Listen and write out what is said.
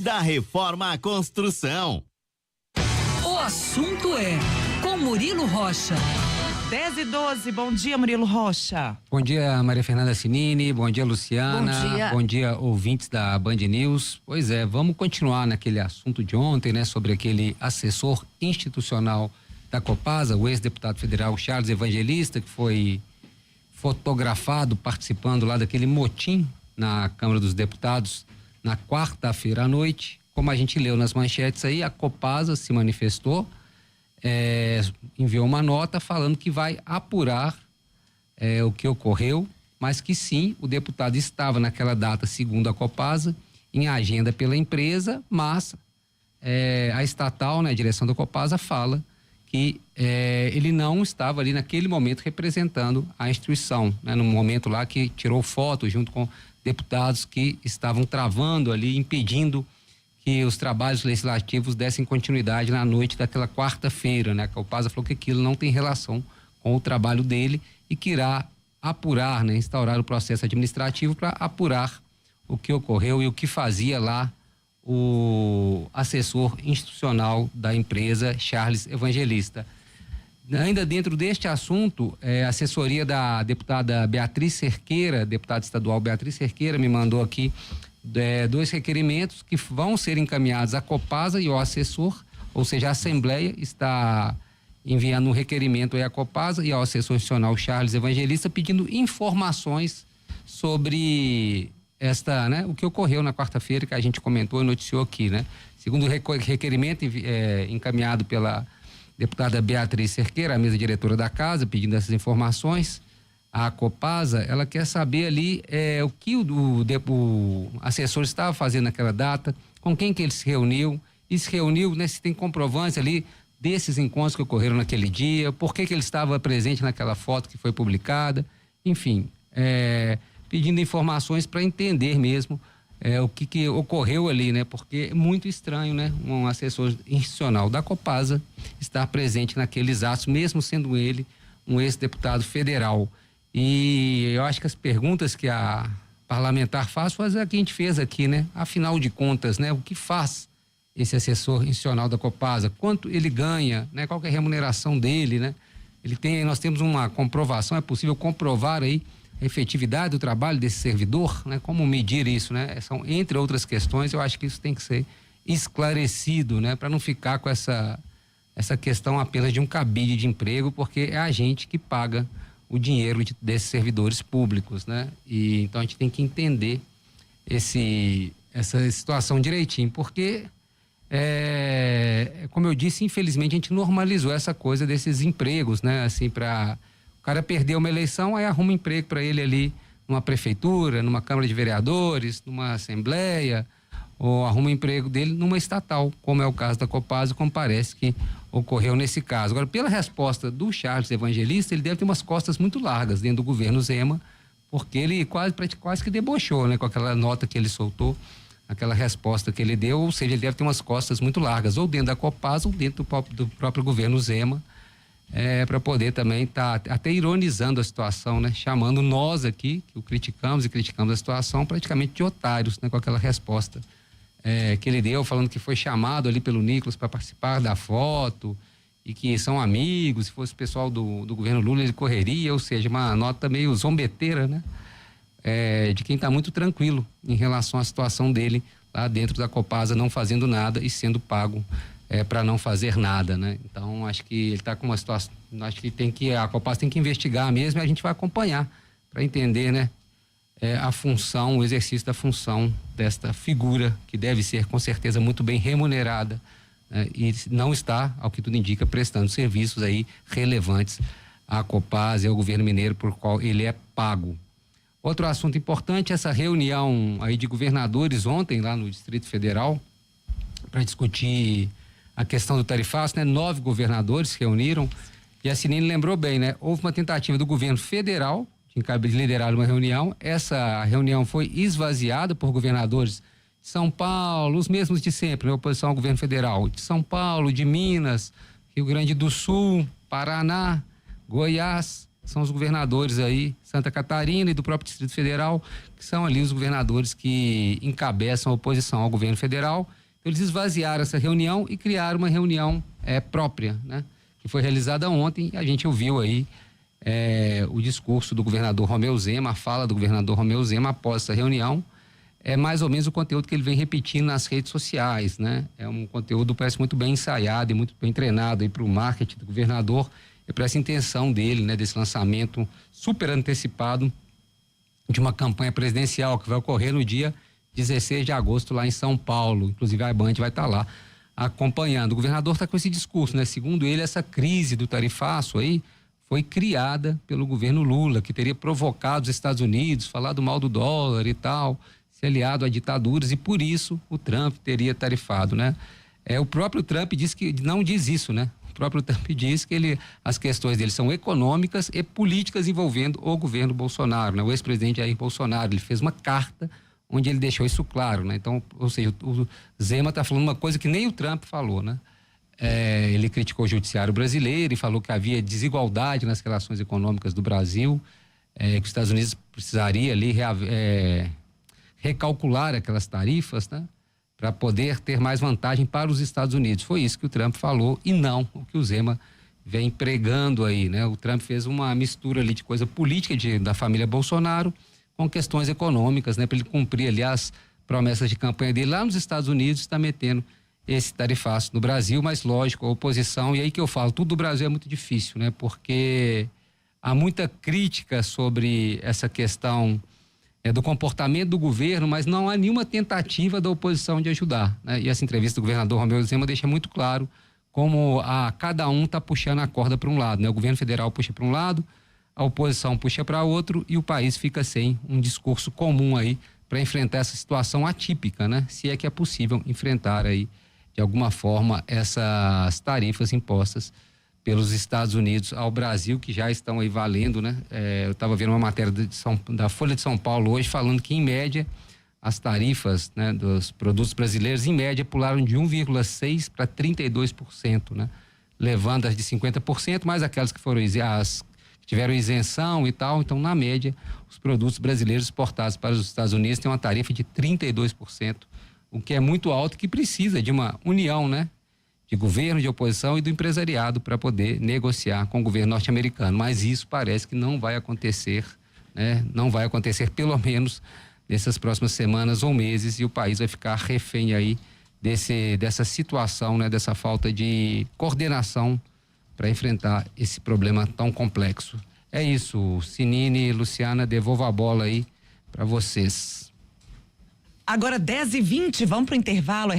da Reforma Construção. O assunto é com Murilo Rocha. 10:12, bom dia, Murilo Rocha. Bom dia, Maria Fernanda Cinini, bom dia, Luciana. Bom dia, ouvintes da Band News. Pois é, vamos continuar naquele assunto de ontem, né, sobre aquele assessor institucional da Copasa, o ex-deputado federal Charles Evangelista, que foi fotografado participando lá daquele motim na Câmara dos Deputados na quarta-feira à noite. Como a gente leu nas manchetes aí, a Copasa se manifestou, enviou uma nota falando que vai apurar o que ocorreu, mas que sim, o deputado estava naquela data, segundo a Copasa, em agenda pela empresa, mas a estatal, né, a direção da Copasa, fala que ele não estava ali naquele momento representando a instituição, né, no momento lá que tirou foto junto com deputados que estavam travando ali, impedindo que os trabalhos legislativos dessem continuidade na noite daquela quarta-feira, né? A Copasa falou que aquilo não tem relação com o trabalho dele e que irá apurar, né? Instaurar o processo administrativo para apurar o que ocorreu e o que fazia lá o assessor institucional da empresa, Charles Evangelista. Ainda dentro deste assunto, a assessoria da deputada Beatriz Cerqueira, deputada estadual Beatriz Cerqueira, me mandou aqui 2 requerimentos que vão ser encaminhados à Copasa e ao assessor, ou seja, a Assembleia está enviando um requerimento aí à Copasa e ao assessor institucional Charles Evangelista pedindo informações sobre o que ocorreu na quarta-feira, que a gente comentou e noticiou aqui, né? Segundo o requerimento encaminhado pela deputada Beatriz Cerqueira, a mesa diretora da casa, pedindo essas informações, a Copasa, ela quer saber ali o que o assessor estava fazendo naquela data, com quem que ele se reuniu, e se reuniu, né, se tem comprovância ali desses encontros que ocorreram naquele dia, por que ele estava presente naquela foto que foi publicada, enfim, pedindo informações para entender mesmo o que ocorreu ali, né, porque é muito estranho, né, um assessor institucional da Copasa estar presente naqueles atos, mesmo sendo ele um ex-deputado federal. E eu acho que as perguntas que a parlamentar faz foi a que a gente fez aqui, né? Afinal de contas, né? O que faz esse assessor institucional da Copasa? Quanto ele ganha, né? Qual que é a remuneração dele, né? Nós temos uma comprovação, é possível comprovar aí a efetividade do trabalho desse servidor, né? Como medir isso, né? São, entre outras questões, eu acho que isso tem que ser esclarecido, né? Para não ficar com essa questão apenas de um cabide de emprego, porque é a gente que paga o dinheiro desses servidores públicos, né? E então a gente tem que entender essa situação direitinho, porque como eu disse, infelizmente a gente normalizou essa coisa desses empregos, né? Assim, para o cara perder uma eleição, aí arruma um emprego para ele ali numa prefeitura, numa Câmara de Vereadores, numa Assembleia, ou arruma um emprego dele numa estatal, como é o caso da Copasa, como parece que ocorreu nesse caso. Agora, pela resposta do Charles Evangelista, ele deve ter umas costas muito largas dentro do governo Zema, porque ele quase que debochou, né, com aquela nota que ele soltou, aquela resposta que ele deu, ou seja, ele deve ter umas costas muito largas, ou dentro da Copasa ou dentro do próprio governo Zema, para poder também estar até ironizando a situação, né, chamando nós aqui, que o criticamos a situação, praticamente de otários, né, com aquela resposta que ele deu, falando que foi chamado ali pelo Nicolas para participar da foto e que são amigos, se fosse o pessoal do governo Lula ele correria, ou seja, uma nota meio zombeteira, né? De quem está muito tranquilo em relação à situação dele lá dentro da Copasa, não fazendo nada e sendo pago para não fazer nada, né? Então acho que ele está com uma situação, acho que a Copasa tem que investigar mesmo e a gente vai acompanhar para entender, né? A função, o exercício da função desta figura que deve ser com certeza muito bem remunerada, né? E não está, ao que tudo indica, prestando serviços aí relevantes à Copasa e ao governo mineiro por qual ele é pago. Outro assunto importante, essa reunião aí de governadores ontem lá no Distrito Federal para discutir a questão do tarifaço, né? 9 governadores se reuniram e a Cinine lembrou bem, né? Houve uma tentativa do governo federal de liderar uma reunião. Essa reunião foi esvaziada por governadores de São Paulo, os mesmos de sempre, né? Oposição ao governo federal, de São Paulo, de Minas, Rio Grande do Sul, Paraná, Goiás, são os governadores aí, Santa Catarina e do próprio Distrito Federal, que são ali os governadores que encabeçam a oposição ao governo federal. Então, eles esvaziaram essa reunião e criaram uma reunião própria, né? Que foi realizada ontem. A gente ouviu aí o discurso do governador Romeu Zema, a fala do governador Romeu Zema após essa reunião. É mais ou menos o conteúdo que ele vem repetindo nas redes sociais, né? É um conteúdo, parece, muito bem ensaiado e muito bem treinado aí para o marketing do governador e para essa intenção dele, né? Desse lançamento super antecipado de uma campanha presidencial que vai ocorrer no dia 16 de agosto lá em São Paulo. Inclusive a Band vai estar lá acompanhando. O governador está com esse discurso, né? Segundo ele, essa crise do tarifaço aí foi criada pelo governo Lula, que teria provocado os Estados Unidos, falado mal do dólar e tal, se aliado a ditaduras, e por isso o Trump teria tarifado, né? O próprio Trump disse que não diz isso, né? O próprio Trump diz que as questões dele são econômicas e políticas envolvendo o governo Bolsonaro, né? O ex-presidente Jair Bolsonaro, ele fez uma carta onde ele deixou isso claro, né? Então, ou seja, o Zema está falando uma coisa que nem o Trump falou, né? Ele criticou o judiciário brasileiro e falou que havia desigualdade nas relações econômicas do Brasil, que os Estados Unidos precisaria ali recalcular aquelas tarifas, né? Para poder ter mais vantagem para os Estados Unidos. Foi isso que o Trump falou e não o que o Zema vem pregando aí, né? O Trump fez uma mistura ali de coisa política da família Bolsonaro com questões econômicas, né? Para ele cumprir ali as promessas de campanha dele lá nos Estados Unidos, está metendo esse tarifaço no Brasil, mas lógico, a oposição, e aí que eu falo, tudo do Brasil é muito difícil, né? Porque há muita crítica sobre essa questão do comportamento do governo, mas não há nenhuma tentativa da oposição de ajudar, né? E essa entrevista do governador Romeu Zema deixa muito claro como cada um está puxando a corda para um lado, né? O governo federal puxa para um lado, a oposição puxa para outro e o país fica sem um discurso comum aí para enfrentar essa situação atípica, né? Se é que é possível enfrentar aí de alguma forma essas tarifas impostas pelos Estados Unidos ao Brasil, que já estão aí valendo, né? Eu estava vendo uma matéria da Folha de São Paulo hoje falando que, em média, as tarifas, né, dos produtos brasileiros, em média, pularam de 1,6% para 32%, né? Levando as de 50%, mais aquelas que tiveram isenção e tal. Então, na média, os produtos brasileiros exportados para os Estados Unidos têm uma tarifa de 32%, o que é muito alto, que precisa de uma união, né? De governo, de oposição e do empresariado para poder negociar com o governo norte-americano. Mas isso parece que não vai acontecer, né? Não vai acontecer, pelo menos nessas próximas semanas ou meses, e o país vai ficar refém aí dessa situação, né? Dessa falta de coordenação para enfrentar esse problema tão complexo. É isso, Sinine, Luciana, devolvo a bola aí para vocês. Agora 10h20, vamos pro intervalo.